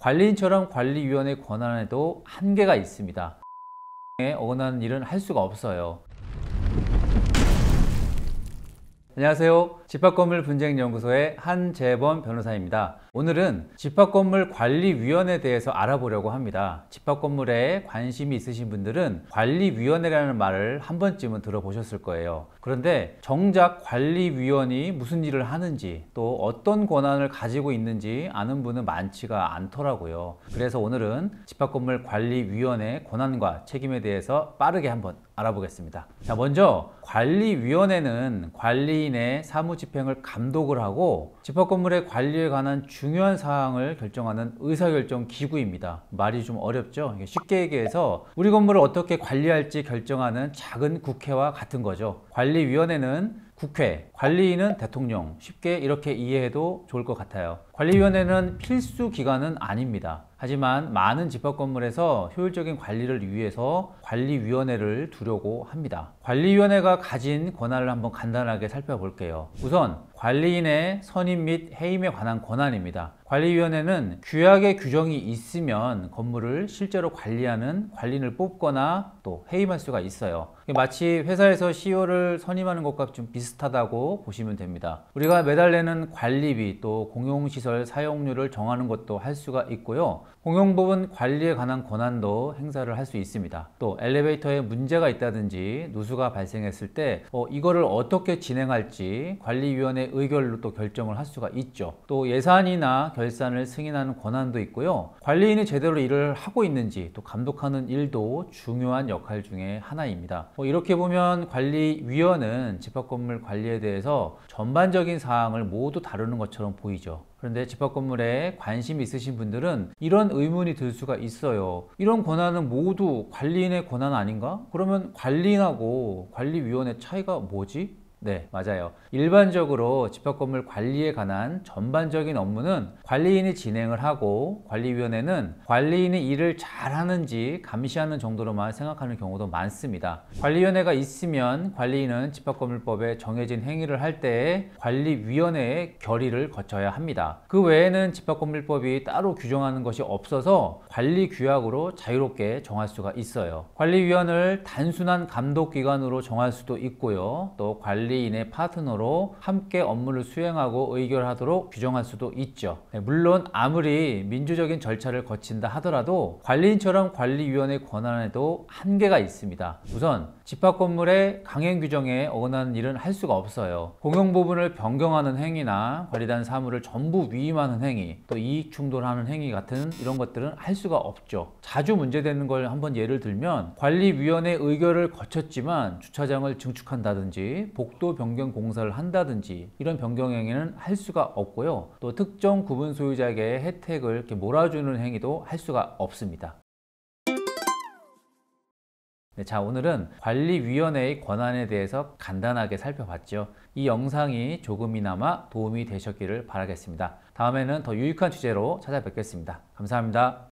관리인처럼 관리위원회 권한에도 한계가 있습니다. 어긋나는 일은 할 수가 없어요. 안녕하세요. 집합건물분쟁연구소의 한재범 변호사입니다. 오늘은 집합건물관리위원회에 대해서 알아보려고 합니다. 집합건물에 관심이 있으신 분들은 관리위원회라는 말을 한 번쯤은 들어보셨을 거예요. 그런데 정작 관리위원이 무슨 일을 하는지 또 어떤 권한을 가지고 있는지 아는 분은 많지가 않더라고요. 그래서 오늘은 집합건물관리위원회 권한과 책임에 대해서 빠르게 한번 알아보겠습니다. 자, 먼저 관리위원회는 관리인의 사무집행을 감독을 하고 집합건물의 관리에 관한 중요한 사항을 결정하는 의사결정 기구입니다. 말이 좀 어렵죠? 쉽게 얘기해서 우리 건물을 어떻게 관리할지 결정하는 작은 국회와 같은 거죠. 관리위원회는 국회, 관리인은 대통령, 쉽게 이렇게 이해해도 좋을 것 같아요. 관리위원회는 필수 기관은 아닙니다. 하지만 많은 집합건물에서 효율적인 관리를 위해서 관리위원회를 두려고 합니다. 관리위원회가 가진 권한을 한번 간단하게 살펴볼게요. 우선 관리인의 선임 및 해임에 관한 권한입니다. 관리위원회는 규약의 규정이 있으면 건물을 실제로 관리하는 관리인을 뽑거나 또 해임할 수가 있어요. 마치 회사에서 CEO를 선임하는 것과 좀 비슷하다고 보시면 됩니다. 우리가 매달 내는 관리비 또 공용시설 사용료를 정하는 것도 할 수가 있고요. 공용부분 관리에 관한 권한도 행사를 할 수 있습니다. 또 엘리베이터에 문제가 있다든지 누수가 발생했을 때 이거를 어떻게 진행할지 관리위원회 의결로 또 결정을 할 수가 있죠. 또 예산이나 결산을 승인하는 권한도 있고요. 관리인이 제대로 일을 하고 있는지 또 감독하는 일도 중요한 역할 중에 하나입니다. 이렇게 보면 관리위원은 집합건물 관리에 대해서 전반적인 사항을 모두 다루는 것처럼 보이죠. 그런데 집합건물에 관심이 있으신 분들은 이런 의문이 들 수가 있어요. 이런 권한은 모두 관리인의 권한 아닌가? 그러면 관리인하고 관리위원의 차이가 뭐지? 네, 맞아요. 일반적으로 집합건물 관리에 관한 전반적인 업무는 관리인이 진행을 하고 관리위원회는 관리인이 일을 잘하는지 감시하는 정도로만 생각하는 경우도 많습니다. 관리위원회가 있으면 관리인은 집합건물법에 정해진 행위를 할 때에 관리위원회의 결의를 거쳐야 합니다. 그 외에는 집합건물법이 따로 규정하는 것이 없어서 관리규약으로 자유롭게 정할 수가 있어요. 관리위원을 단순한 감독기관으로 정할 수도 있고요. 또 관리인의 파트너로 함께 업무를 수행하고 의결하도록 규정할 수도 있죠. 물론 아무리 민주적인 절차를 거친다 하더라도 관리인처럼 관리위원회 권한에도 한계가 있습니다. 우선 집합건물의 강행 규정에 어긋나는 일은 할 수가 없어요. 공용부분을 변경하는 행위나 관리단 사무를 전부 위임하는 행위, 또 이익 충돌하는 행위 같은 이런 것들은 할 수가 없죠. 자주 문제되는 걸 한번 예를 들면 관리위원회 의결을 거쳤지만 주차장을 증축한다든지 복도 변경 공사를 한다든지 이런 변경 행위는 할 수가 없고요. 또 특정 구분 소유자에게 혜택을 이렇게 몰아주는 행위도 할 수가 없습니다. 네, 자, 오늘은 관리위원회의 권한에 대해서 간단하게 살펴봤죠. 이 영상이 조금이나마 도움이 되셨기를 바라겠습니다. 다음에는 더 유익한 주제로 찾아뵙겠습니다. 감사합니다.